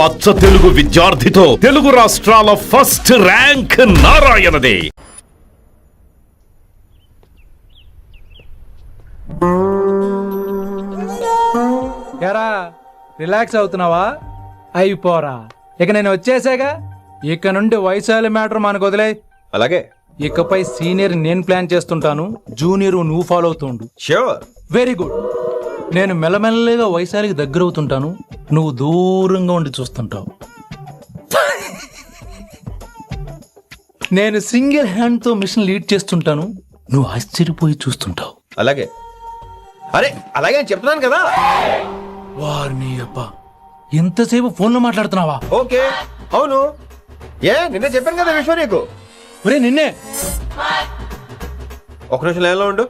అచ్చ తెలుగు విద్యార్థితో తెలుగు రాష్ట్రాల first rank నారాయణదే. ఎరా రిలాక్స్ అవుతున్నావా? అయిపోరా, ఇక నేను వచ్చేసాగా. ఇక నుండి వైశాలి మ్యాటర్ మనకు వదిలే. అలాగే. ఇకపై సీనియర్ నేను ప్లాన్ చేస్తుంటాను, జూనియర్ నువ్వు ఫాలో అవుతుండు. ష్యూర్. Very good. నేను మెల్లమెల్లగా వైశాలికి దగ్గర అవుతుంటాను, నువ్వు దూరంగా ఉండి చూస్తుంటావు. నేను సింగిల్ హ్యాండ్ తో మిషన్ లీడ్ చేస్తుంటాను, నువ్వు ఆశ్చర్యపోయి చూస్తుంటావు. అలాగే. అరే అలాగే అని చెప్తున్నాను కదా. వారిని అబ్బా, ఎంతసేపు ఫోన్లో మాట్లాడుతున్నావా? ఓకే. అవును. నిన్నే చెప్పాను కదా విశ్వ నీకు. ఒరే నిన్నే. ఒక నిమిషం లైన్లో ఉండు.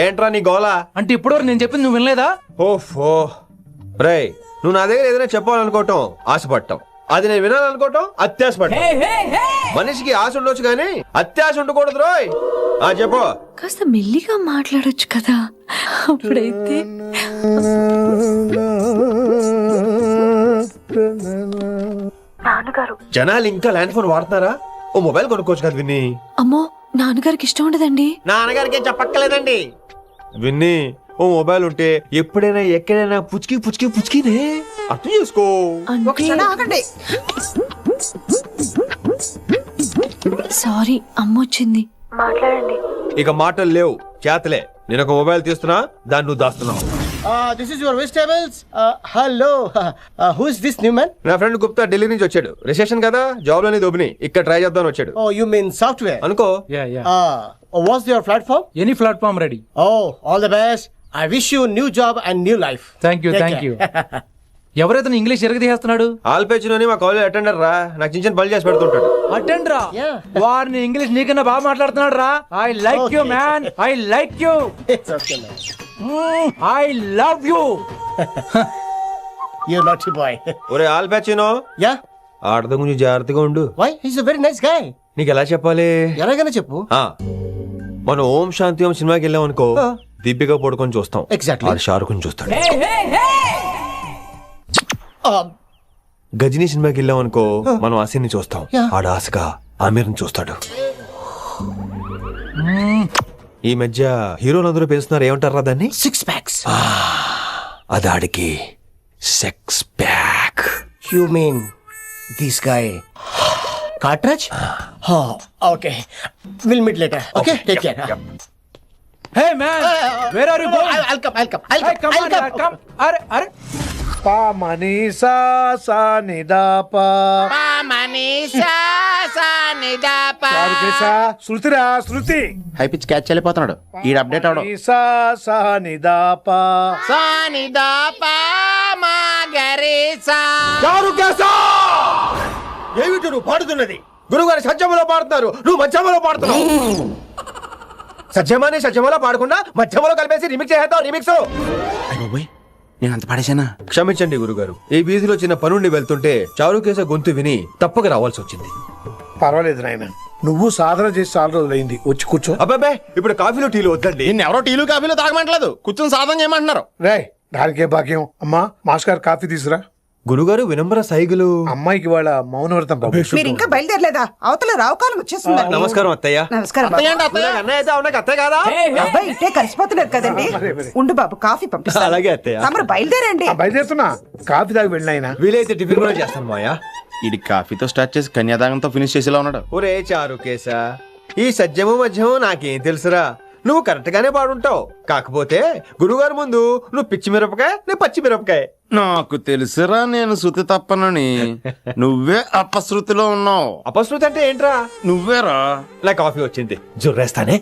ఏంట్రా నీ గోలా? అంటే ఇప్పటివరకు నేను చెప్పింది నువ్వు వినలేదా? ఓఫో రే, నువ్వు నా దగ్గర ఏదైనా చెప్పాలనుకోవటం ఆశపడటం, అది నేను వినాలనుకోవటం అత్యాశపడటం. మనిషికి ఆశ ఉండొచ్చు కానీ అత్యాశ ఉండకూడదు రోయ్. చెప్పు. కాస్త మెల్లిగా మాట్లాడొచ్చు కదా, అప్పుడైతే. నాన్నగారు, జనాలు ఇంకా ల్యాండ్ ఫోన్ వాడుతున్నారా? ఓ మొబైల్ కొనుక్కోవచ్చు కదా విన్ని. అమ్మో, నాన్నగారికి ఇష్టం ఉండదండి. నాన్నగారికి ఏం చెప్పక్కర్లేదండి. విన్ని, ఓ మొబైల్ ఉంటే ఎప్పుడైనా ఎక్కడైనా పుచ్చుకి పుచ్చుకి పుచ్చుకినే అర్థం చేసుకో. సారీ, అమ్మ వచ్చింది. మాట్లాడండి. ఇక మాటలు లేవు, చేతలే. నేను ఒక మొబైల్ తీస్తున్నా, దాన్ని నువ్వు దాస్తున్నావు. This is your vegetables. Hello. Who is this new man? నా ఫ్రెండ్ గుప్తా ఢిల్లీ నుంచి వచ్చాడు. రిసెప్షన్ కదా, జాబ్ లోని దొబ్బిని ఇక్కడ ట్రై చేద్దామని వచ్చాడు. Oh, you mean software? అనుకో. What's your platform? Any platform ready. Oh, all the best. I wish you new job and new life. Thank you, thank you. ఎవరైతే ఇంగ్లీష్ ఎరగదీస్తున్నాడు? ఆల్పేచినోని మా కాలేజ్ అటెండర్ రా, నాకు చిన్న చిన్న పని చేసి పెడుతుంటాడు. అటెండ్ రా. Yeah. వారిని ఇంగ్లీష్ నీకన్నా బాగా మాట్లాడుతున్నాడు రా. I like you man, I like you, It's okay, man. I love you. You naughty boy. ఒరే ఆల్పేచినో, Yeah? ఆడద గురించి జాగ్రత్తగా ఉండు. Why? He's a very nice guy. నీకు ఎలా చెప్పాలి? ఎలాగైనా చెప్పు. మనం ఓం శాంతి ఓం సినిమాకి వెళ్ళాం అనుకో, దీపిక పడుకొని చూస్తాం. Exactly. ఆడు షారుఖ్ చూస్తాడు. గజనీ సినిమాకి వెళ్ళాం అనుకో, మనం ఆసిని చూస్తాం. Yeah. ఆడు ఆశగా ఆమీర్ చూస్తాడు. ఈ మధ్య హీరోలు అందరూ పెంచుతున్నారు, ఏమంటారా దాన్ని? 6 packs. అది ఆడికి sex pack. You mean this guy? Cartridge? Oh, okay. We'll meet later. Okay? Take care. Hey man, where are you going? I'll come. Hey, come on, come. అరే అరే. పా మనీసా సా నిదాపా శృతిరా శృతి హై పిచ్ క్యాచ్ వెళ్ళిపోతున్నాడు. ఈ అప్డేట్ అవడం. మనీసా సా నిదాపా ఏమిటి నువ్వు పాడుతున్నది? గురుగారు సత్యములో పాడుతున్నారు, నువ్వు మధ్యమలో పాడుతున్నావు. సత్యమాని సత్యములో పాడకుండా మధ్యమలో కలిపేసి రిమిక్స్ చేస్తావు. రిమిక్స్ నేను అంత పాడేశానా? క్షమించండి గురుగారు, ఈ వీధిలో చిన్న పనుండి వెళ్తుంటే చారుకేశ గొంతు విని తప్పక రావాల్సి వచ్చింది. పర్వాలేదు నాయన, నువ్వు సాధన చేసి చాలా రోజులైంది, వచ్చి కూర్చో. అబ్బాబే, ఇప్పుడు కాఫీలో టీలు వద్దండి. ఎవరో టీలు కాఫీలు తాగమంటలేదు, కూర్చొని సాధన చేయమంటున్నారు. రే, దానికే భాగ్యం. అమ్మా, మాస్టర్ గారు కాఫీ తీసురా. గురుగారు వినమ్ర సైగులు. అమ్మాయికి వాళ్ళ మౌనవ్రతం బాబు. మీరు ఇంకా బయలుదేరలేదా? అవతల రావుకాలం వచ్చేస్తుంది. నమస్కారం అత్తయ్య. నమస్కారం. అన్నయ్య అయితే అవునా అత్తయ్య కాదా? అబ్బాయి ఇట్టే కలిసిపోతున్నారు కదండి. ఉండు బాబు, కాఫీ పంపిస్తాను. అలాగే అత్తయ్య. తమరు బయలుదేరండి. బయలుదేరుతున్నా, కాఫీ తాగి వెళ్ళినాయన. వీలైతే టిఫిన్ కూడా చేస్తాను మాయా. ఇది కాఫీతో స్టార్ట్ చేసి కన్యాదానంతో ఫినిష్ చేసేలా ఉన్నాడు. ఒరే చారుకేశ, ఈ సత్యము మధ్యము నాకేం తెలుసురా. నువ్వు కరెక్ట్ గానే పాడుంటావు, కాకపోతే గురుగారు ముందు నువ్వు పిచ్చి మిరపకాయ, నేను పచ్చి మిరపకాయ. నాకు తెలుసురా నేను శృతి తప్పనని. నువ్వే అపశృతిలో ఉన్నావు. అపశృతి అంటే ఏంట్రా? నువ్వేరా. నా కాఫీ వచ్చింది, జుర్రేస్తానే.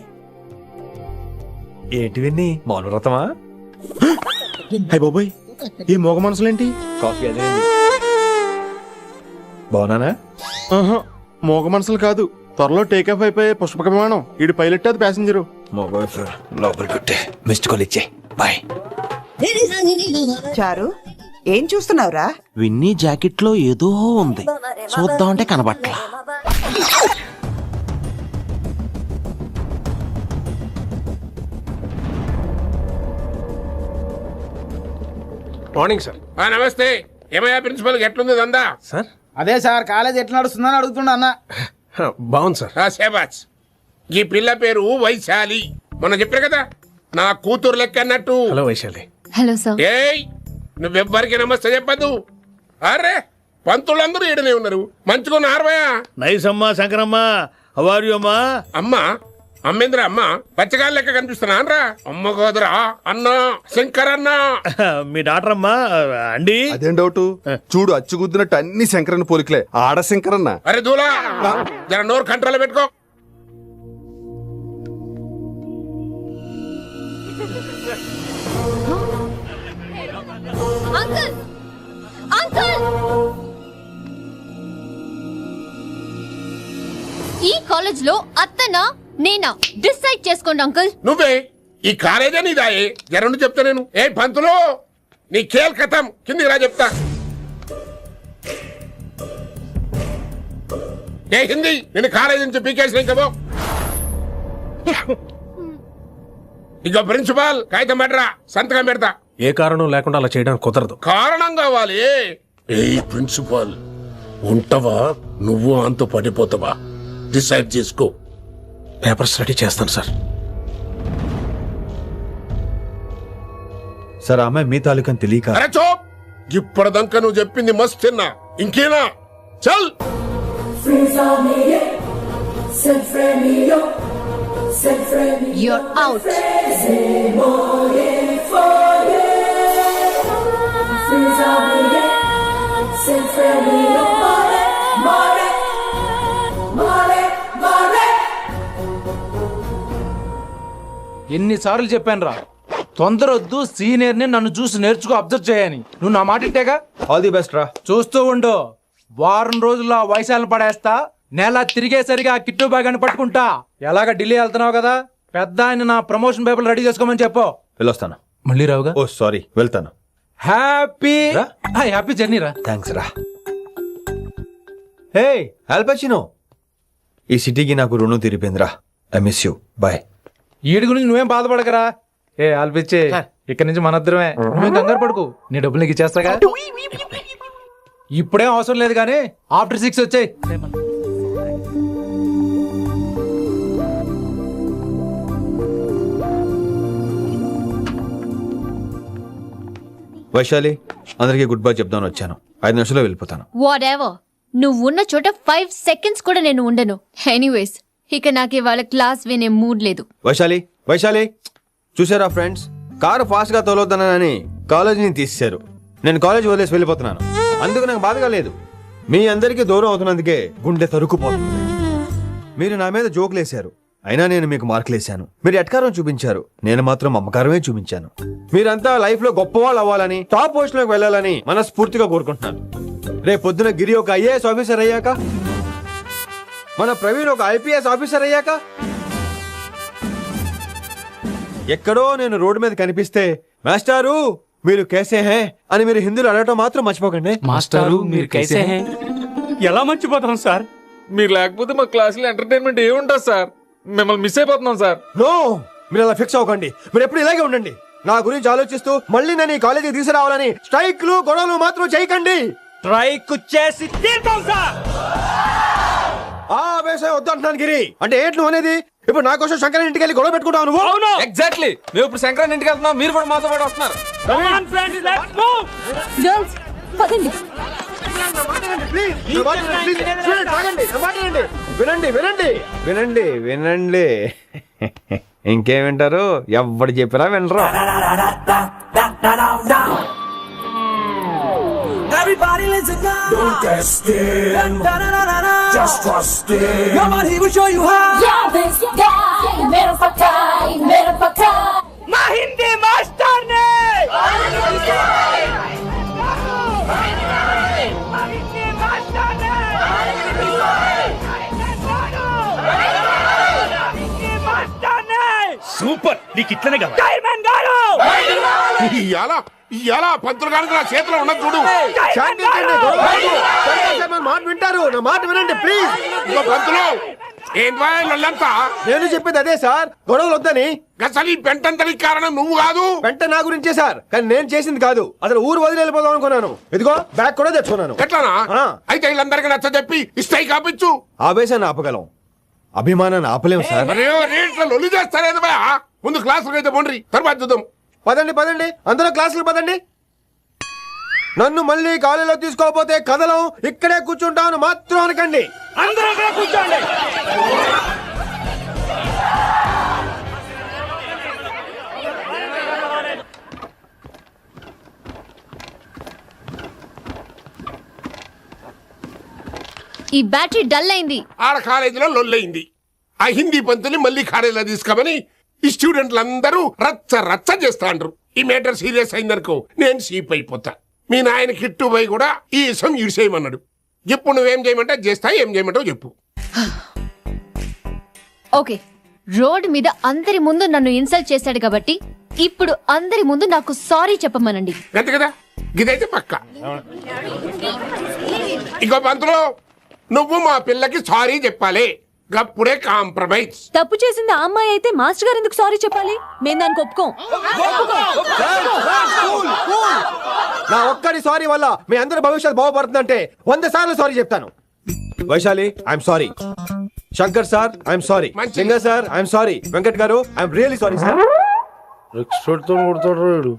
ఏంటి విన్ని, మౌనవ్రతమా? హై బాబోయ్, ఈ మోగ మనసులేంటి? కాఫీ అదే. బాగున్నానా? మోగ మనసులు కాదు, త్వరలో టేకాఫ్ అయిపోయే పుష్పక విమానం. ఈడు పైలట్, అది ప్యాసింజరు. లోపలికి కొట్టే మిస్డ్ కాల్ ఇచ్చే. బాయ్. చారు, ఏం చూస్తున్నావురా? విన్నీ జాకెట్ లో ఏదో ఉంది, చూద్దామంటే కనబట్లా. Morning sir. నమస్తే. ఏమయ్యా ప్రిన్సిపల్ ఎట్లుంది దందా? సార్ అదే సార్ కాలేజ్ ఎట్లా నడుస్తుందని అడుగుతున్నా అన్న. బాగుంది సార్. శేబాజ్. ఈ పిల్ల పేరు వైశాలి. మొన్న చెప్పారు కదా నా కూతురు లెక్క అన్నట్టు. హలో వైశాలి. Hello sir. ఏయ్ నువ్వెవ్వరికి నమస్తే చెప్పద్దు. అరే పంతులందరూ ఈడనే ఉన్నారు. మంచుకున్న ఆర్వయా. నైస్ అమ్మా శంకరమ్మ. హౌ ఆర్ యు అమ్మా? అమ్మా అమ్మేంద్ర అమ్మ పచ్చగాళ్ళ లెక్క కనిపిస్తున్నా అనరా? అమ్మ గోదరా అన్న శంకర్ అన్న. మీ డాక్టర్ అమ్మా అండి. అదేం డౌట్? చూడు అచ్చుగుద్దినట్టు అన్ని శంకరన్న పోలికలే. ఆడ శంకరన్న. అరే దూలా జర నోరు కంట్రోల్ పెట్టుకో. అంకుల్ అంకుల్ ఈ కాలేజ్ లో అత్తనా నేనా డిసైడ్ చేసుకోండి అంకుల్. నువ్వే ఈ కాలేజే నీదాయే. జరను చెప్తా నేను. ఏ పంతులు నీ ఖేల్ కథం. కిందికి రా చెప్తా. ఏ హిందీ నేను కాలేజీ నుంచి పీకేసిన ఇంకా పో. ఇక ప్రిన్సిపాల్ కాగితం పెట్టరా, సంతకం పెడతా. ఏ కారణం లేకుండా అలా చేయడానికి కుదరదు. కారణం కావాలి. ఏ ప్రిన్సిపాల్ ఉంటావా నువ్వు అంత పడిపోతావా? డిసైడ్ చేసుకో. పేపర్స్ రెడీ చేస్తాను సార్. సార్ ఆమె మీ తాలూకని తెలియక. అరే చోప్. ఇప్పటిదాకా నువ్వు చెప్పింది మస్త్ తిన్నా. ఇంకేనా? చల్. You're out. ఎన్నిసార్లు చెప్పాను రా, తొందరొద్దు, సీనియర్ ని నన్ను చూసి నేర్చుకో, అబ్జర్వ్ చేయని. నువ్వు నా మాట ఇంటేగా. ఆల్ ది బెస్ట్ రా. చూస్తూ ఉండు, వారం రోజుల్లో ఆ వైశాలను పడేస్తా. నెల తిరిగేసరిగా ఆ కిట్టు బ్యాగ్ పట్టుకుంటా. ఎలాగ ఢిల్లీ వెళ్తున్నావు కదా, పెద్ద ఆయన నా ప్రమోషన్ పేపర్లు రెడీ చేసుకోమని చెప్పు. వెళ్ళొస్తాను. మళ్ళీ రావుగా. ఓ సారీ, వెళ్తాను. హ్యాపీ హ్యాపీ జర్నీ రా. థ్యాంక్స్ రా. హే ఆల్పచినో, ఈ సిటీకి నాకు రుణం తీరిపోయిందిరా. I miss you. బాయ్. ఈడి గురించి నువ్వేం బాధపడకరా. ఏ ఆల్పిచ్చే, ఇక్కడి నుంచి మనద్దరమే. నువ్వేం కంగారు పడుకు, నీ డబ్బులు నీకు ఇచ్చేస్తాగా. ఇప్పుడేం అవసరం లేదు కానీ ఆఫ్టర్ 6 వచ్చాయి. వైశాలి, అందరికీ గుడ్ బై చెప్దామని వచ్చాను. 5 నిమిషాల్లో వెళ్ళిపోతాను. వాటెవర్. నువ్వు ఉన్న చోట 5 seconds కూడా నేను ఉండను. ఎనీవేస్, ఇక నాకు ఇవాళ క్లాస్ వినే మూడ్ లేదు. వైశాలి, వైశాలి, చూసారా ఫ్రెండ్స్, కారు ఫాస్ట్ గా తోలొద్దనని కాలేజీని తీసేశారు. నేను కాలేజ్ వదిలేసి వెళ్ళిపోతున్నాను. అందుకు నాకు బాధగా లేదు. మీ అందరికీ దూరం అవుతున్నందుకే గుండె తరుక్కుపోతుంది. మీరు నా మీద జోకులేశారు, అయినా నేను మీకు మార్కులేశాను. మీరు ఎట్కారం చూపించారు, నేను మాత్రం అమ్మకారమే చూపించాను. మీరంతా లైఫ్ లో గొప్పవాళ్ళు అవ్వాలని, టాప్ పొజిషన్ లోకి వెళ్ళాలని మనస్ఫూర్తిగా కోరుకుంటున్నాను. రేపు పొద్దున గిరి ఒక ఐఏఎస్ ఆఫీసర్ అయ్యాక, మన ప్రవీణ్ ఒక ఐపీఎస్ ఆఫీసర్ అయ్యాక, ఎక్కడో నేను రోడ్డు మీద కనిపిస్తే మాస్టారు మీరు కేసే హే అని మీరు హిందీలో అడగటం మాత్రం మర్చిపోకండి. మాస్టారు మీరు కైసే హై? ఎలా మర్చిపోతాం సార్? మీరు లేకపోతే మా క్లాసులో ఎంటర్టైన్మెంట్ ఏముంటుంది సార్? మిమ్మల్ని మిస్ అయిపోతున్నాం సార్. నో, మీరు అలా ఫిక్స్ అవ్వకండి. మీరు ఎప్పుడు ఇలాగే ఉండండి. నా గురించి ఆలోచిస్తూ మళ్ళీ నేను ఈ కాలేజీకి తీసుకురావాలని స్ట్రైక్లు గొడవలు మాత్రం చేయకండి. స్ట్రైక్ చేసి తీరుతాం సార్. ఆ వేసే వద్దు అంటున్నాను గిరి. అంటే ఏంటి నువ్వు అనేది? ఇప్పుడు నా కోసం శంకర్ ఇంటికి వెళ్ళి గొడవ పెట్టుకుంటావు నువ్వు? అవును, ఎగ్జాక్ట్లీ. మేము ఇప్పుడు శంకరన్ ఇంటికి వెళ్తున్నాం, మీరు కూడా మాతో పాటు వస్తున్నారు. గర్ల్స్ పదండి. వినండి వినండి వినండి వినండి. ఇంకేం వింటారు? ఎవడు చెప్పినా వినరు. Everybody listen now. Don't test it. Just trust it. Come on, he will show you how. Yeah, this guy, mera paka. Mahindi master ne. Super, నీకు ఇట్లనే కదా. ఇలా పంతులు కనుక నా చేతిలో ఉన్నది చూడు. మాట వింటారు, నా మాట వినండి ప్లీజ్. పంతులు ఏంటంతా? నేను చెప్పేది అదే సార్, గొడవలు వద్దని. అసలు ఈ పెంటంతరికి కారణం నువ్వు కాదు. వెంట నా గురించే సార్, కానీ నేను చేసింది కాదు. అసలు ఊరు వదిలి వెళ్ళిపోదాం అనుకున్నాను. ఇదిగో బ్యాగ్ కూడా తెచ్చుకున్నాను. ఎట్లానా? ఆ. అయితే వీళ్ళందరికీ నచ్చ చెప్పి ఇస్తాయి కాపించు. ఆవేశాన్ని ఆపగలం, అభిమానాన్ని ఆపలేం సార్. అరే రేట్ల లొల్లి చేస్తారేది బా. ముందు క్లాసులకు అయితే పోండి, తర్వాత చూద్దాం. పదండి పదండి, అందరూ క్లాసులు పదండి. నన్ను మళ్ళీ కాలేజీలో తీసుకోకపోతే కదలం, ఇక్కడే కూర్చుంటాను మాత్రం అనకండి. అందరూ ఇక్కడే కూర్చోండి. ఈ బ్యాటరీ డల్ అయింది. ఆడ కాలేజీలో లొల్లయింది. ఆ హిందీ పంతుని మళ్ళీ కాలేజీలో తీసుకోమని ఈ స్టూడెంట్లందరూ రచ్చ రచ్చ చేస్తాండ్రు. ఈ మేటర్ సీరియస్ అయిందనుకో నేను సీప్ అయిపోతా. మీ నాయన కిట్టుబాయి కూడా ఈ విషయం ఇడిసేయమన్నాడు. ఇప్పుడు నువ్వేం చేయమంటే చేస్తా, ఏం చేయమంటావు చెప్పు. ఓకే, రోడ్ మీద అందరి ముందు నన్ను ఇన్సల్ట్ చేశాడు కాబట్టి ఇప్పుడు అందరి ముందు నాకు సారీ చెప్పమనండి. అంతే కదా, ఇదైతే పక్క. ఇంకో పంతులు, నువ్వు మా పిల్లకి సారీ చెప్పాలి. గప్పుడే కాంప్రమైజ్. తప్పు చేసింది ఆ అమ్మాయి అయితే మాస్టర్ గారు ఎందుకు సారీ చెప్పాలి? మేము దానికి ఒప్పుకోం. నా ఒక్కడి సారీ వల్ల మీ అందరి భవిష్యత్తు బాగుపడుతుందంటే 100 సార్లు సారీ చెప్తాను. Vaishali, I'm sorry. Shankar sir, I'm sorry. మంచిది. లింగ సార్, ఐఎమ్ సారీ. వెంకట్ గారు, I'm really sorry sir. Expect తో కొడతాడు.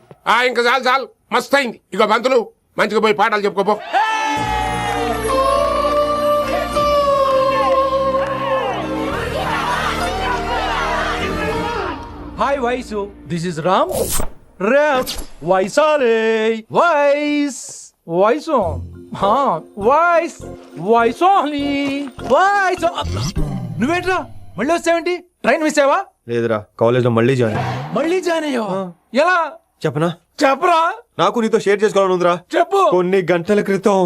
ఇంకా చాలు చాలు, మస్తు అయింది. ఇక పంతులు మంచిగా పోయి పాఠాలు చెప్పుకోపో. Hi Vaisu, this is Ram. Ram వైసాలే. వైస్ వైసు వాయిస్ వైసోలి వాయిస్. నువ్వేంట్రా మళ్ళీ వచ్చావేంటి? ట్రైన్ మిస్ అయ్యావా? లేదురా, కాలేజ్ లో మళ్ళీ జాయిన్. మళ్ళీ జాయిన్ అయ్యావా? ఎలా చెప్పనా? చెప్పరా. నాకు నీతో షేర్ చేసుకోవాలని ఉందిరా. చెప్పు. కొన్ని గంటల క్రితం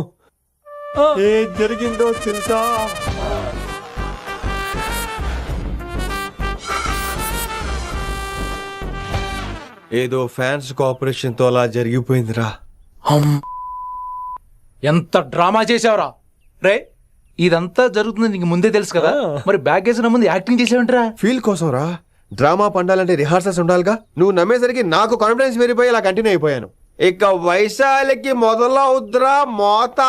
ఏం జరిగిందో తెలుసా? ఏదో ఫ్యాన్స్ కోఆపరేషన్ తో అలా జరిగిపోయిందిరా. ఎంత డ్రామా చేసావురా రే. ఇదంతా జరుగుతుంది నీకు ముందే తెలుసు కదా, మరి బ్యాగ్ వేసిన ముందు యాక్టింగ్ చేసావంటరా? ఫీల్ కోసం రా. డ్రామా పండాలంటే రిహార్సల్స్ ఉండాలిగా. నువ్వు నమ్మేసరికి నాకు కాన్ఫిడెన్స్ పెరిగిపోయి ఇలా కంటిన్యూ అయిపోయాను. ఇక వైశాలికి మొదలవుద్రా మోత.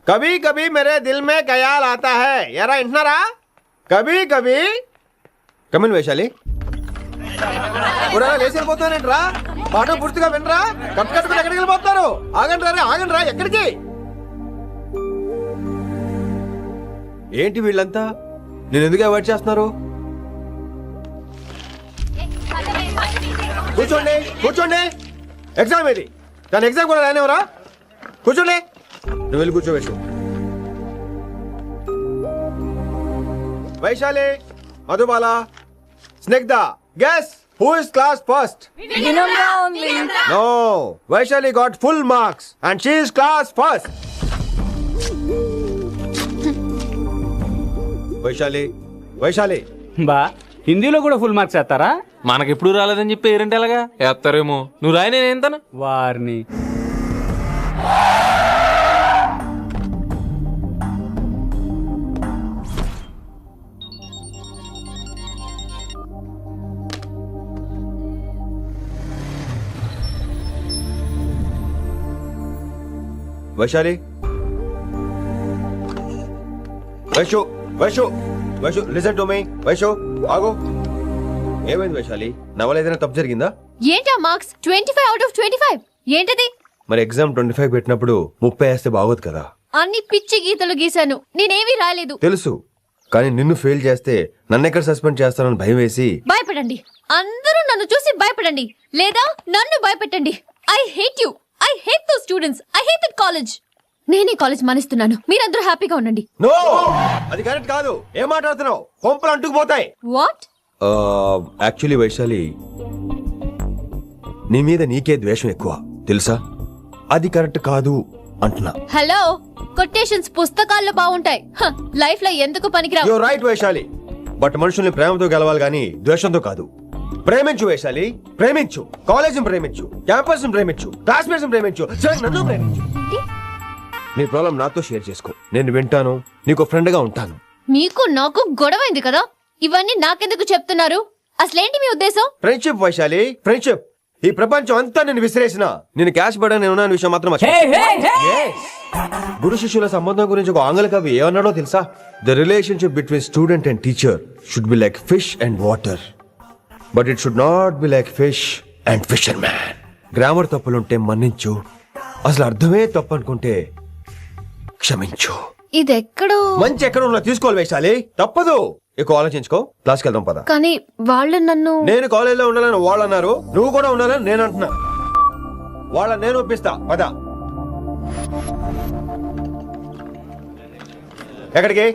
కభీ కభీ మేరే దిల్ మే ఖయాల్ ఆతా హై. ఎరా ఇంటున్నారా? కభీ కభీ. కమిన్ వైశాలి. లేచి వెళ్ళిపోతానంట్రా. పాఠం పూర్తిగా వినరా? కట్టుకట్టుకుని ఎక్కడికి వెళ్ళిపోతున్నారు? ఆగండి రా, ఆగండి రా. ఎక్కడికి? ఏంటి వీళ్ళంతా? నేను ఎందుకు అవాయిడ్ చేస్తున్నారు? కూర్చోండి కూర్చోండి. ఎగ్జామ్ ఏది? దాని ఎగ్జామ్ కూడా రానివరా? కూర్చోండి. నువ్వు వెళ్ళి కూర్చోవేసు. Vaishali, Madhubala, Snigdha, guess who is class first? No, Vaishali got full marks and she is class first. Vaishali, Vaishali. బా హిందీలో కూడా ఫుల్ మార్క్స్ వేస్తారా? మనకెప్పుడు రాలేదని చెప్పి ఏరంటే ఎలాగా వేస్తారేమో. నువ్వు రాయి, నేను ఏంతను వారిని. Vaishali, Vaishu, Vaishu, Vaishu, listen to me. Vaishu ఆగు. ఏమైంది వైశాలి? నా వల్ల ఏదైనా తప్పు జరిగిందా? ఏంటా మార్క్స్? 25 out of 25 ఏంటది? మరి ఎగ్జామ్ 25 పెట్టినప్పుడు 30 వేస్తే బాగోదు కదా. అన్ని పిచ్చి గీతలు గీశాను, నేనేమీ రాలేదు. తెలుసు, కానీ నిన్ను ఫెయిల్ చేస్తే నన్నెక్కడ సస్పెండ్ చేస్తానని భయం వేసి. భయపడండి, అందరూ నన్ను చూసి భయపడండి, లేదా నన్ను భయపెట్టండి. I hate you. I hate those students. I hate that college. నేనే కాలేజ్ మానేస్తున్నాను. మీరందరూ హ్యాపీగా ఉండండి. నో, అది కరెక్ట్ కాదు. ఏం మాట్లాడుతున్నావు? కొంపలు అంటుకుపోతాయి. వాట్? యాక్చువల్లీ వైశాలి, నీ మీద నీకే ద్వేషం ఎక్కువ తెలుసా? అది కరెక్ట్ కాదు అంటున్నా. హలో, కొటేషన్స్ పుస్తకాల్లో బాగుంటాయి, లైఫ్ లో ఎందుకు పనికిరావు. యు రైట్ వైశాలి, బట్ మనుషుల్ని ప్రేమతో గెలవాలి గాని ద్వేషంతో కాదు. ప్రేమించు వైశాలి, ప్రేమించు. కాలేజీని ప్రేమించు, క్యాంపస్ ప్రేమించు, క్లాస్మేట్స్ ప్రేమించు, చివరికి నన్ను ప్రేమించు. నీ ప్రాబ్లం నాతో షేర్ చేసుకో, నేను వింటాను, నీకు ఫ్రెండ్ గా ఉంటాను. మీకు నాకు గొడవైంది కదా, ఇవన్నీ నాకెందుకు చెప్తున్నారు? అసలేంటి మీ ఉద్దేశం? Friendship Vaishali, friendship. ఈ ప్రపంచం అంతా నేను విసిరేసిన నేను క్యాష్ పడా నేను ఉన్న విషయం మాత్రం Yes. గురు శిష్యుల సంబంధం గురించి ఒక ఆంగ్ల కవి ఏమన్నాడో తెలుసా? The relationship between student and teacher should be like fish and water, but it should not be like fish and fisher man. Grammar తప్పులుంటే మన్నించు, అసలు అర్థమే తప్పు అనుకుంటే క్షమించు. ఇది ఎక్కడో మంచి ఎక్కడ ఉన్నా తీసుకోవాలి వైశాలి, తప్పదు. ఎక్కువ ఆలోచించుకో, క్లాస్కి వెళ్దాం పద. కానీ వాళ్ళు నన్ను నేను కాలేజీలో ఉండాలని వాళ్ళు అన్నారు, నువ్వు కూడా ఉండాలని నేను అంటున్నా. వాళ్ళని నేను ఒప్పిస్తా, పద. ఎక్కడికి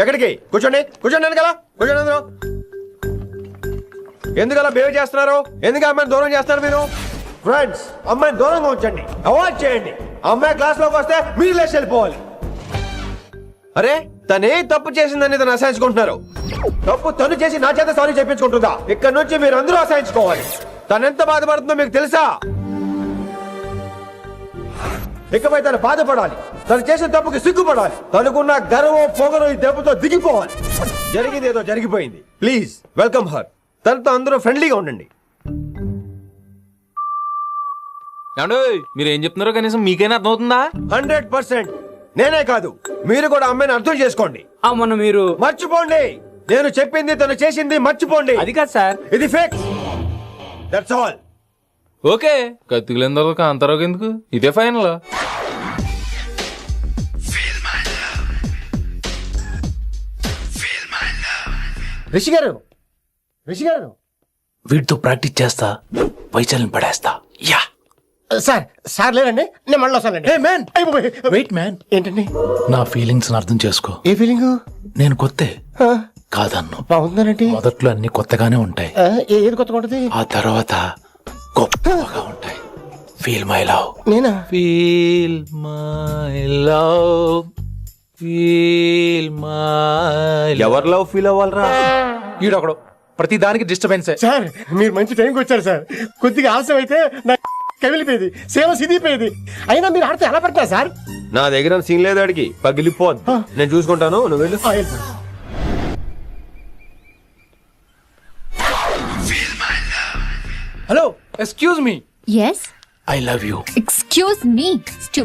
ఎక్కడికి? కూర్చోండి కూర్చోండి కదా, కూర్చోండి అందరూ. ఎందుకలా బిహేవ్ చేస్తున్నారు? ఎందుకు అమ్మాయిని దూరం చేస్తారు మీరు? ఫ్రెండ్స్, అమ్మాయిని దూరంగా ఉంచండి, అవాయిడ్ చేయండి. అమ్మాయి క్లాస్ లోకి వస్తే మీరు లేచి వెళ్ళిపోవాలి. అరే తనే తప్పు చేసిందని తను అసహించుకుంటున్నారు. తప్పు తను చేసి నా చేత సారీ చెప్పించుకుంటుందా? ఇక్కడ నుంచి మీరు అందరూ అసహించుకోవాలి. తనెంత బాధపడుతుందో మీకు తెలుసా? ఇకపై తను బాధపడాలి, తను చేసిన తప్పుకి సిగ్గుపడాలి. తనకున్న గర్వం పొగరు ఈ దెబ్బతో దిగిపోవాలి. జరిగింది ఏదో జరిగిపోయింది. Please welcome her. తనతో అందరూ ఫ్రెండ్లీగా ఉండండి. మీరు ఏం చెప్తున్నారో కనీసం మీకైనా అర్థమవుతుందా? 100%. నేనే కాదు, మీరు కూడా అమ్మాయిని అర్థం చేసుకోండి. మొన్న మీరు మర్చిపోండి, నేను చెప్పింది తను చేసింది మర్చిపోండి. అది కాదు సార్, ఇది ఫేక్. That's all. ఓకే, కత్తిలేని తర్వాత అంతరావు ఎందుకు? ఇదే ఫైనల్. రిషి గారు, రిషి గారు, వీటితో ప్రాక్టీస్ చేస్తా, వైశాల్యం పడేస్తా. యా సార్ సార్ లేదండి, నేను మళ్ళీ వస్తానండి. వెయిట్ మ్యాన్, ఏంటండి? నా ఫీలింగ్స్ అర్థం చేసుకో. ఏ ఫీలింగ్? నేను కొత్తే కాదన్ను. బాగుందనండి. మొదట్లో అన్ని కొత్తగానే ఉంటాయి, ఏది కొత్తగా ఉంటది? ఆ తర్వాత గొప్పగా ఉంటాయి. Feel my love. నేనా? Feel my love, feel my. ఎవరి లవ్ ఫీల్ అవ్వాలరా? ఈడొకడు ప్రతి దానికి డిస్టర్బెన్స్. సార్ మీరు మంచి టైంకి వచ్చారు సార్. కొద్దిగా ఆలస్యం అయితే నా కమిలిపోయేది, సేవ సిదిపోయేది. అయినా మీరు ఆడితే ఎలా పడతారు సార్? నా దగ్గర సీన్ లేదు, అడిగి పగిలిపోద్దు. నేను చూసుకుంటాను, నువ్వు వెళ్ళు. Hello, excuse me. Yes, I love you. Excuse me.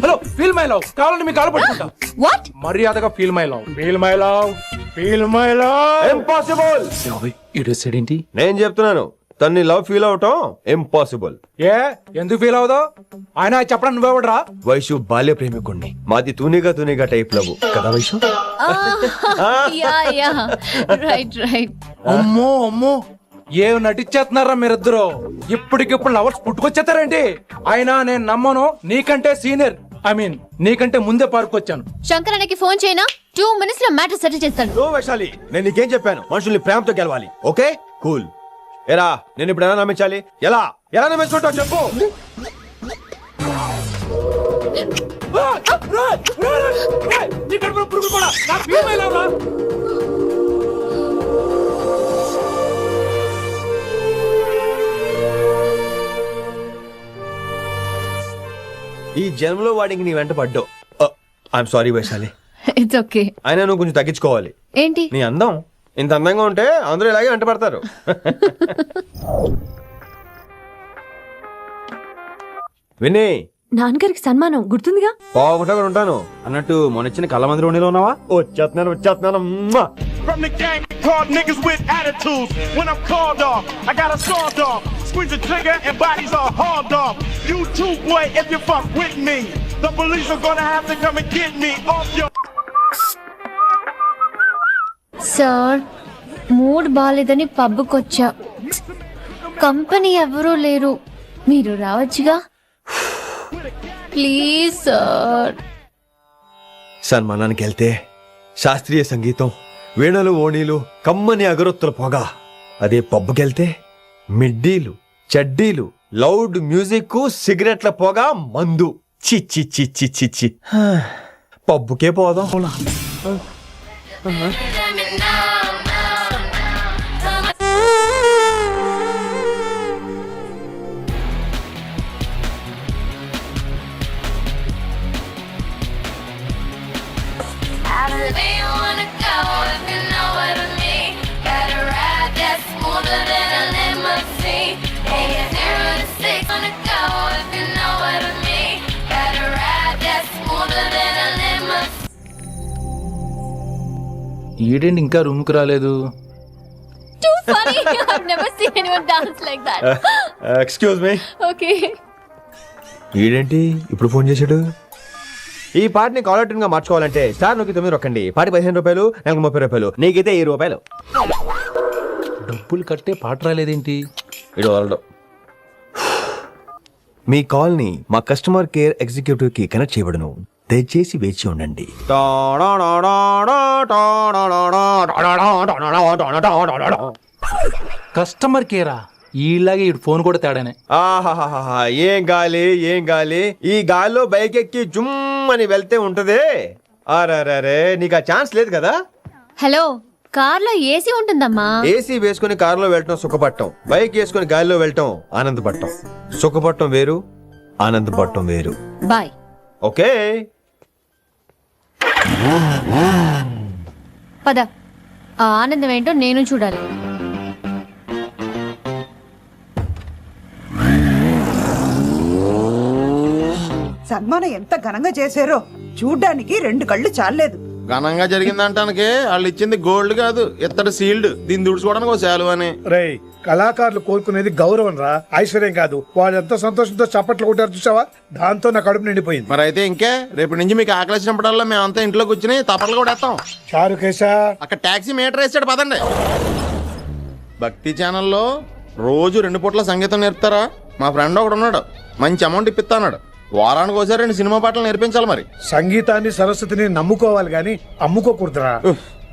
Hello, feel my love. కావాలంటే మీ కాలు పట్టుకుంటా. వాట్? మర్యాదగా feel my love. Feel my love, feel my love. Impossible. ఏంటి? నేను చెప్తున్నాను, తన్ని లవ్ ఫీల్ అవటం ఇంపాసిబుల్. ఏ ఎందుకు ఫీల్ అవదో? ఆయన చెప్పడం నువ్వెవడరా? వైషు బాల్య ప్రేమికుణ్ణి, మాది తూనిగా తూనిగా టైప్ లవ్ కదా Vaishu? Yeah yeah, right right. అమ్మో అమ్మో, ఏం నటించేస్తున్నారా మీరిద్దరు? ఇప్పటికిప్పుడు లవర్స్ పుట్టుకొచ్చేస్తారేంటి? అయినా నేను నమ్మను. నీకంటే సీనియర్, ఐ మీన్ నీకంటే ముందే పార్కొచ్చాను. శంకరానికి ఫోన్ చేయనా? 2 minutes లో మ్యాటర్ సెటిల్ చేస్తాను. నో వైశాలి, నేను నీకేం చెప్పాను? మనుషుల్ని ప్రేమతో గెలవాలి. Okay cool. ఎరా నేను ఇప్పుడు ఎలా నమ్మించాలి? ఎలా ఎలా నమ్మించుకుంటావు చెప్పు. ఈ జన్మలో వాడికి నీ వెంట పడ్డావు. I'm sorry Vaishali. It's okay. అయినా నువ్వు కొంచెం తగ్గించుకోవాలి. ఏంటి? నీ అందం ఇంత అందంగా ఉంటే అందరూ ఇలాగే వెంట పడతారు. విని నాన్నగారికి సన్మానం గుర్తుందిగా? బాగుంటా కూడా ఉంటాను అన్నట్టు మొన్న కళ్ళ మందిలో ఉండిలో ఉన్నావా? వచ్చేస్తున్నాను. From the gang called niggas with attitudes. When I'm called off, I got a sawed off. Squeeze the trigger and bodies are hauled off. You too, boy, if you fuck with me. The police are gonna have to come and get me off your. Sir, mood బాలేదని పబ్కొచ్చా. Company ఎవరూ లేరు, మీరు రావచ్చుగా. Please sir. సన్మానానికి వెళ్తే శాస్త్రీయ సంగీతం, వీణలు, ఓణీలు, కమ్మని అగరొత్తుల పొగ. అదే పబ్బుకెళ్తే మిడ్డీలు, చడ్డీలు, లౌడ్ మ్యూజిక్, సిగరెట్ల పొగ, మందు. చిచ్చి చిచ్చి చిచ్చి. పబ్బుకే పోదాం. ఈడేంటి ఇంకా రూమ్ కి రాలేదు? Too funny. I've never seen anyone dance like that. Excuse me. Okay. ఈడేంటి ఇప్పుడు ఫోన్ చేశాడు? ఈ పాటని కాలర్ ట్యూన్ గా మార్చుకోవాలంటే స్టార్ నొక్కి 9 రొక్కండి. పాటి 15 రూపాయలు, నాకు 30 రూపాయలు, నీకైతే 10 రూపాయలు. డబ్బులు కట్టే పాట రాలేదేంటి? ఇడు వదలడు. మీ కాల్ ని మా కస్టమర్ కేర్ ఎగ్జిక్యూటివ్ కి కనెక్ట్ చేయబడును. దయచేసి వేచి ఉండండి. కస్టమర్ కేరా? ఈలాగే ఇటు ఫోన్ కూడా తేడానే. ఆహాహాహా, ఏం గాలి ఏం గాలి. ఈ గాలిలో బైక్ ఎక్కి జుమ్ అని వెళ్తే ఉంటదే. అరే నీకు ఆ ఛాన్స్ లేదు కదా. హలో, కార్ లో ఏసీ ఉంటుందమ్మా. ఏసీ వేసుకుని కారులో వెళ్ళటం సుఖపట్టం, బైక్ వేసుకుని గాలిలో వెళ్ళటం ఆనందపట్టం. సుఖపట్టం వేరు, ఆనందపట్టం వేరు. బాయ్. ఓకే పద, ఆ ఆనందం ఏంటో నేను చూడాలి. సన్మానం ఎంత ఘనంగా చేశారో చూడ్డానికి 2 కళ్ళు చాలేదు. ఘనంగా జరిగిందంటానికి వాళ్ళు ఇచ్చింది గోల్డ్ కాదు, ఇత్తడి సీల్డ్. దీన్ని దుడుచుకోవడానికి ఒక శాలువ అని. రేయ్, కళాకారులు కోరుకునేది గౌరవం రా, ఐశ్వర్యం కాదు. వాళ్ళు ఎంత సంతోషంతో చప్పట్లు కొట్టారు చూసావా, దాంతో నా కడుపు నిండిపోయింది. మరి అయితే ఇంకే, రేపటి నుంచి మీకు ఆకలి వచ్చినప్పుడల్లా మేమంతా ఇంట్లో కూర్చుని తప్పట్లు కూడా వేస్తాం. చారుకేశా, అక్కడ టాక్సీ మీటర్ వేసాడు, పదండి. భక్తి ఛానల్లో రోజు 2 పూట్ల సంగీతం నేర్పుతారా? మా ఫ్రెండ్ ఒకడు ఉన్నాడు, మంచి అమౌంట్ ఇప్పిస్తా అన్నాడు. వారానికి ఒకసారి 2 సినిమా పాటలు నేర్పించాలి. మరి సంగీతాన్ని సరస్వతిని నమ్ముకోవాలి గాని అమ్ముకోకూడదురా.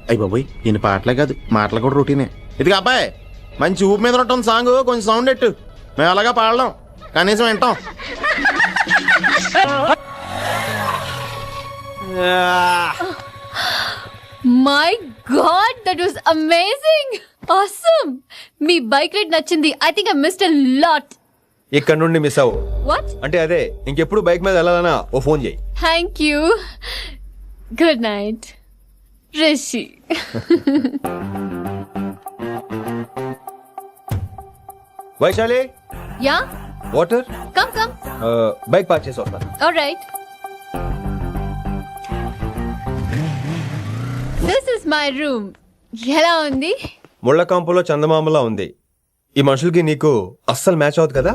అయ్యి బాబోయ్, ఈయన పాటలే కాదు మాటలు కూడా రొటీనే. ఇది అబ్బాయి మంచి ఊపు మీద ఉంటుంది సాంగ్, కొంచెం సౌండ్ ఎట్టు. మేము అలాగా పాడలేం, కనీసం వింటాం. My god, that was amazing, awesome. మీ బైక్ రైడ్ నచ్చింది. I think I missed a lot. ఇక్కడ నుండి మిస్ అవ్వు. వాట్? అంటే అదే, ఇంకెప్పుడు బైక్ మీద వెళ్ళాలన్నా ఓ ఫోన్ చేయి. Thank you. Good night Rishi. Vaishali, yeah, water. Come come. Bike park చేసి వస్తాను. Alright. This is my room. ఎలా ఉంది? ముళ్ళ కాంపులో చందమామలా ఉంది. ఈ మనుషులకి నీకు అస్సలు మ్యాచ్ అవుతుంది కదా.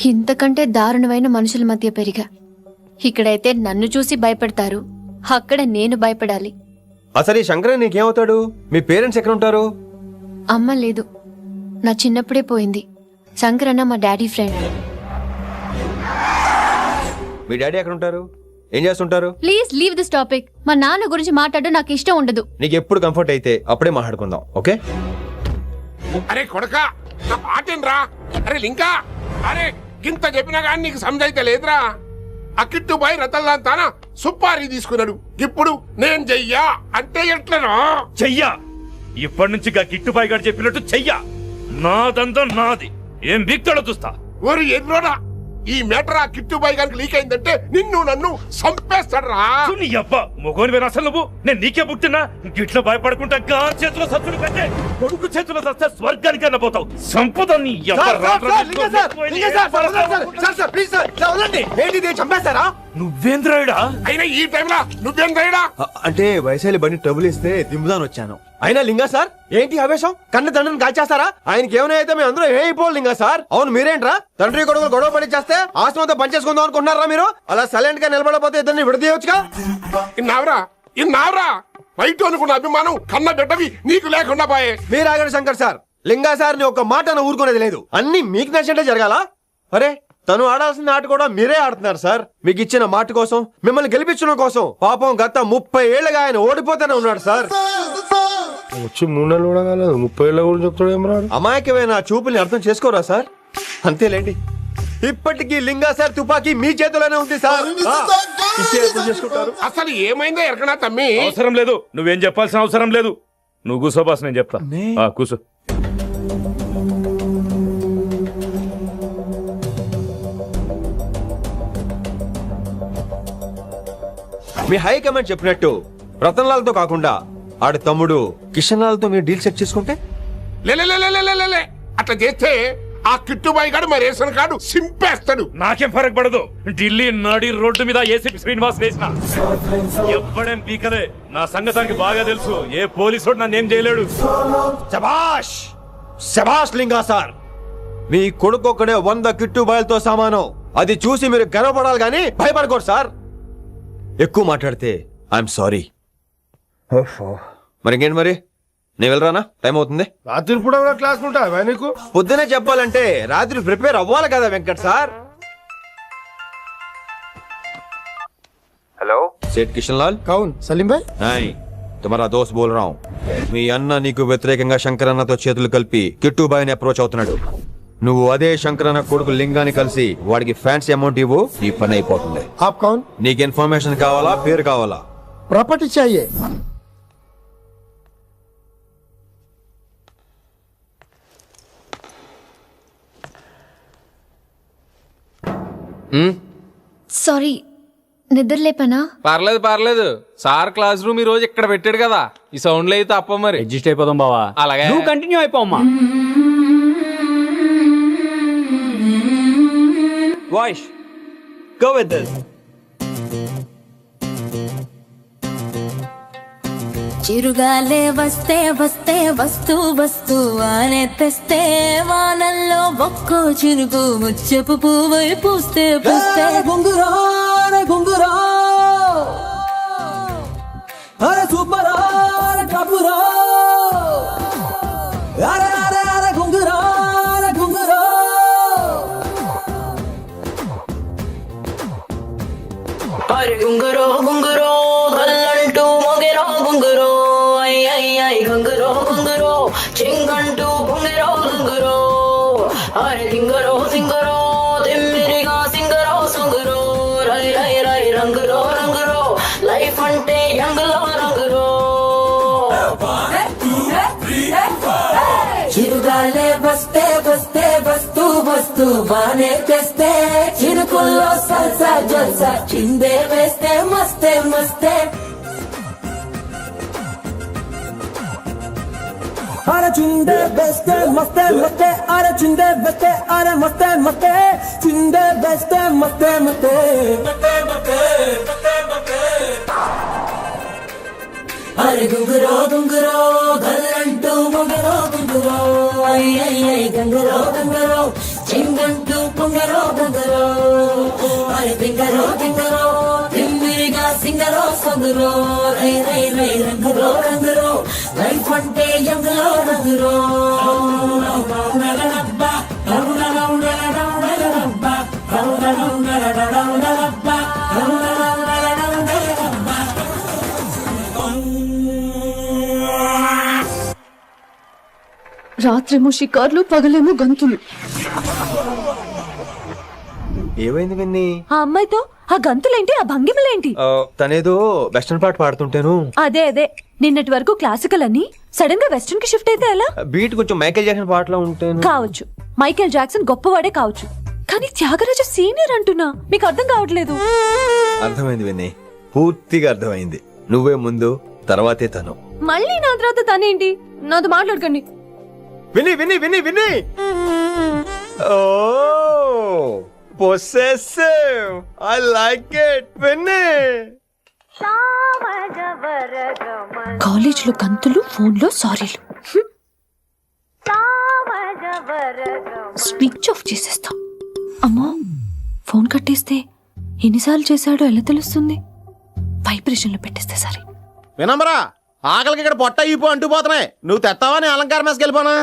ఇంతకంటే దారుణమైన మనుషుల మధ్య పెరిగా. ఇక్కడైతే నన్ను చూసి భయపడతారు, అక్కడ నేను భయపడాలి. అసలు ఈ శంకరన్ నీకేమవుతాడు? మీ పేరెంట్స్ ఎక్కడ ఉంటారు? అమ్మ లేదు, నా చిన్నప్పుడే పోయింది. శంకరన్న మా డాడీ ఫ్రెండ్. మీ డాడీ ఎక్కడ ఉంటారు? ఏం చేస్తుంటారు? Please leave this topic. మా నాన్న గురించి మాట్లాడడం నాకు ఇష్టం ఉండదు. నీకు ఎప్పుడు కంఫర్ట్ అయితే అప్పుడే మాట్లాడుకుందాం, ఓకే? అరే కొడక, నా పాటేనరా? అరే లింకా, అరే గింత చెప్పినా కానీ నీకు సమజైతే లేదురా. ఆ కిట్టు బాయ్ రతల్లాంతానా సుపారీ తీసుకున్నాడు. ఇప్పుడు నేను చెయ్యా అంటే ఎట్లనో చెయ్యా. ఇప్పటి నుంచి కిట్టుబాయి గారు చెప్పినట్టు చెయ్యా. నాదంతా నాది. ఏం బిక్తాడో చూస్తా. ఓరి ఎన్నోడా, ఈ మేటర్ ఆ కిట్టు బాయ్ గారికి లీక్ అయిందంటే నిన్ను నన్ను సంపేస్తాడరా. నీ అబ్బా మొగోని అసలు నువ్వు. నేను నీకే పుట్టినా గిట్ల భయపడకుండా గారి చేతిలో సత్తుడు కంటే కొడుకు చేతిలో సస్తే స్వర్గానికి అన్న పోతావు. సంపద నీ నువ్వేంద్రాయుడా? అయినా ఈ టైంలో నువ్వేంద్రాయుడా? అంటే వైశాలి బండి ట్రబుల్ ఇస్తే దింపుదాని వచ్చాను. అయినా లింగా సార్, ఏంటి ఆవేశం? కన్న తండ్రిని కాల్చేస్తారా? ఆయనకి ఏమైనా అయితే మేము అందరూ ఏమైపోవాలి లింగా సార్. అవును, మీరేంట్రా తండ్రి కొడుకులు గొడవ పడి చేస్తే ఆశ్రమంతో పనిచేసుకుందాం అనుకుంటున్నారా మీరు? అలా సైలెంట్ గా నిలబడపోతే ఇద్దరిని విడదీయొచ్చుగా. ఇన్నావురా బయట అనుకున్న అభిమానం కన్న బిడ్డవి నీకు లేకుండా పోయే. మీరు ఆగండి శంకర్ సార్. లింగా సార్ ని ఒక మాట ఊరుకునేది లేదు. అన్ని మీకు నచ్చినట్టే జరగాల. అరే, తను ఆడాల్సిన ఆట కూడా మీరే ఆడుతున్నారు సార్. మీకు ఇచ్చిన మాట కోసం, మిమ్మల్ని గెలిపించడం కోసం పాపం గత 30 ఏళ్లుగా ఆయన ఓడిపోతూనే ఉన్నాడు సార్. వచ్చి 3 నెలలు కూడా కాలేదు, 30 ఏళ్ళ కూడా చెప్తాడు. అమాయకమైన చూపుల్ని అర్థం చేసుకోరా సార్? అంతేలేండి. ఇప్పటికీ లింగా సార్ తుపాకీ మీ చేతిలోనే ఉంది సార్. చేసుకుంటారు. అసలు ఏమైందో ఎరకనా తమ్మి? అవసరం లేదు, నువ్వేం చెప్పాల్సిన అవసరం లేదు. నువ్వు కూసో బాస్, నేను చెప్తా. కూసో. మీ హైకమాండ్ చెప్పినట్టు రతన్ లాల్ తో కాకుండా ఆడి తమ్ముడు కిషన్ లాల్ తో మీరు డీల్ సెట్ చేసుకుంటే? లే అట్లా చేస్తే ఆ కిట్టుబాయి గారు మా రేషన్ కార్డు సింపేస్తాడు. నాకేం ఫరక్ పడదు. ఢిల్లీ నడి రోడ్డు మీద ఏసీపీ శ్రీనివాస్ వేసిన ఎవ్వడేం పీకలే. నా సంగతానికి బాగా తెలుసు. ఏ పోలీసు నన్నేం చేయలేడు. శభాష్ శభాష్ లింగా సార్, మీ కొడుకు ఒక్కడే 100 కిట్టు బాయలతో సమానం. అది చూసి మీరు గర్వపడాలి కానీ భయపడకూడదు సార్. ఎక్కువ మాట్లాడితే ఐఎమ్ సారీ. మరి ఇంకేంటి మరి, నేను వెళ్ళరానా? టైం అవుతుంది. రాత్రి కూడా క్లాస్ ఉంటావా నీకు? పొద్దునే చెప్పాలంటే రాత్రి ప్రిపేర్ అవ్వాలి కదా వెంకట్ సార్. హలో సేठ కిషన్ లాల్. కౌన్ సలీం భాయ్? नहीं तुम्हारा दोस्त बोल रहा हूँ. మీ అన్న నీకు వ్యతిరేకంగా శంకరన్నతో చేతులు కలిపి కిట్టుబాయిని అప్రోచ్ అవుతున్నాడు. నువ్వు అదే శంకరన్న కొడుకు లింగాన్ని కలిసి వాడికి ఫ్యాన్సీ అమౌంట్ ఇవ్వు, ఈ పని అయిపోతుంది. ఆప్ కౌన్? నీకు ఇన్ఫర్మేషన్ కావాలా, పేరు కావాలా? ప్రాపర్టీ చాయే. సారీ, నిద్ర లేపనా? పర్లేదు పర్లేదు. సార్ క్లాస్ రూమ్ ఈ రోజు ఇక్కడ పెట్టాడు కదా, ఈ సౌండ్లు అయితే తప్ప మరి అడ్జస్ట్ అయిపోదాం బావా. అలాగే నువ్వు కంటిన్యూ అయిపోమ్మా. Voice go with this. చిరుగాలే వస్తే వస్తే వస్తూ వస్తూ వానే తెస్తే వానల్లో ఒక్కో చినుకు ముచ్చపు పువ్వై పూస్తే పూస్తే గుంగురో గుంగురో అరే సూపర్ అరే కపురో అరే అరే అరే గుంగురో గుంగురో అరే గుంగురో గుంగురో గల్లంటూ మొగెరో గుంగురో ఐ ఐ ఐ గుంగురో గుంగురో చింగంటూ గుంగురో గుంగురో అరే సింగరో సింగరో తిమ్మిరిగా సింగరో సుంగురో రై రై రై రంగురో రంగురో లైఫ్ అంటే యంగులో రంగురో చిరుగాలే వస్తే వస్తే వస్తూ వస్తూ బానే తెస్తే చిరుకుల్లో సల్సా జల్సా చిందే వేస్తే మస్తే మస్తే అరే చిందే బెస్తే మస్తే మస్తే అరే చిందే బెస్తే అరే మస్తే మస్తే చిందే బెస్తే మస్తే మస్తే అరే గుంగురో గుంగురో గల్లంటూ మొగరో గుంగురో ఐ ఐ ఐ గంగురో గంగురో చింగంటూ పొంగరో గంగురో అరే పింగరో పింగరో తిమ్మిరిగా సింగరో సొంగురో రై రై రై రంగురో రంగురో లైఫ్ అంటే యంగులో రంగురో రాత్రేమో షికార్లు, పగలేమో గంతులు. ఏమైంది విన్ని? ఆ అమ్మాయితో ఆ గంతులేంటి, ఆ భంగిమలేంటి? తనేదో వెస్టర్న్ పాట పాడుతుంటాను. అదే అదే, నిన్నటి వరకు క్లాసికల్ అని సడన్ గా వెస్టర్న్ కి షిఫ్ట్ అయితే ఎలా? బీట్ కొంచెం మైకేల్ జాక్సన్ పాటలో ఉంటాను. కావచ్చు, మైకేల్ జాక్సన్ గొప్పవాడే కావచ్చు, కానీ త్యాగరాజ సీనియర్ అంటున్నా. మీకు అర్థం కావట్లేదు. అర్థమైంది విన్ని, పూర్తిగా అర్థమైంది. నువ్వే ముందు, తర్వాతే తను. మళ్ళీ నా తర్వాత తనేంటి? నాతో మాట్లాడకండి. విని విని విని విని ఓ పొసెసివ్, ఐ లైక్ ఇట్ విని. కాలేజ్ లో గంతులు, ఫోన్ లో సారీలు. స్విచ్ ఆఫ్ చేసేస్తా. అమ్మా, ఫోన్ కట్టేస్తే ఎన్నిసార్లు చేశాడో ఎలా తెలుస్తుంది? వైబ్రేషన్ లో పెట్టేస్తే సరే. వినమ్రా, ఆకలికి ఇక్కడ పొట్ట ఇప్పు అంటుపోతున్నాయి. నువ్వు తెస్తావా నీ అలంకారం వేసుకెళ్ళిపోనా?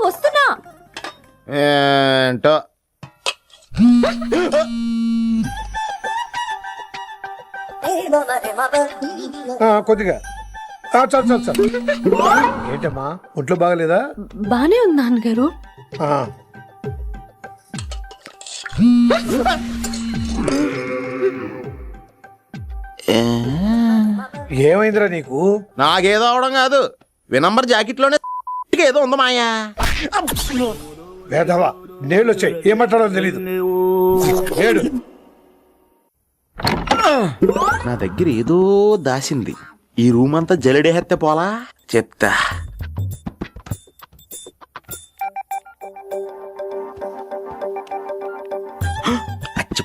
వస్తున్నా. ఏంటో కొద్దిగా చాలు చాలు చాలు. ఏంటమ్మా, ఒంట్లో బాగలేదా? బానే ఉంది నాన్నగారు. ఏమైందిరా నీకు? నాకేదో అవడం కాదు, వినంబర్ జాకెట్ లోనే ఏదో ఉంది మాయా. వేదవా, నేళ్ళు వచ్చాయి, ఏం మాట్లాడో తెలీదు. నా దగ్గర ఏదో దాసింది. ఈ రూమ్ అంతా జలడేహెత్తే పోలా చెప్తా.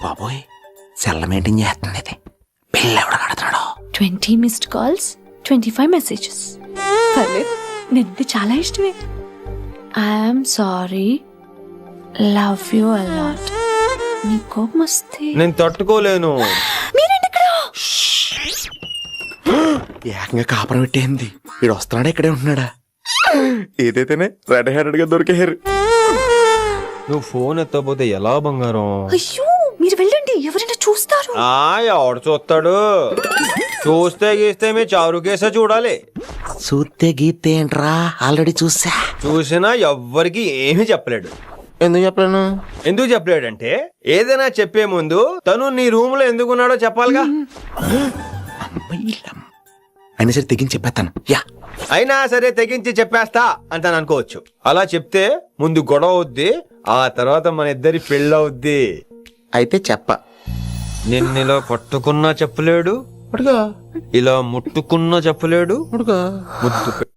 బాబోయ్ సెల్ల మెయింటైన్ చేస్తుంది ఇది. బిల్లు ఎవడ కడతాడో. 20 మిస్డ్ కాల్స్, 25 మెసేజెస్. పర్లేదు, నేను చాలా ఇష్టమే. I'm sorry, love you a lot. నీ కోపం వస్తే నేను తట్టుకోలేను. ఏకంగా కాపురం పెట్టేంది. వీడు వస్తున్నాడా ఇక్కడే ఉంటున్నాడా? ఏదైతేనే రెడ్ హ్యాండెడ్ గా దొరికేహారు. నువ్వు ఫోన్ ఎత్తపోతే ఎలా బంగారం? అయ్యో మీరు వెళ్ళండి, ఎవరైనా చూస్తారు. ఎవడు చూస్తాడు? చూస్తే గీస్తే మీ చారు కేసే చూడాలి. చూస్తే గీతే ఏంట్రా, ఆల్రెడీ చూసా. చూసినా ఎవ్వరికి ఏమీ చెప్పలేడు. ఎందుకు చెప్పలేను? ఎందుకు చెప్పలేడంటే ఏదైనా చెప్పే ముందు తను నీ రూమ్ లో ఎందుకున్నాడో చెప్పాలిగా. అయినా సరే తెగించి చెప్పేస్తాను. యా అయినా సరే తెగించి చెప్పేస్తా అంటాను అనుకోవచ్చు. అలా చెప్తే ముందు గొడవ అవుద్ది, ఆ తర్వాత మన ఇద్దరి పెళ్ళవుద్ది. అయితే చెప్ప. నిన్నిలా పట్టుకున్నా చెప్పలేడు, ఇలా ముట్టుకున్నా చెప్పలేడు, ముద్దు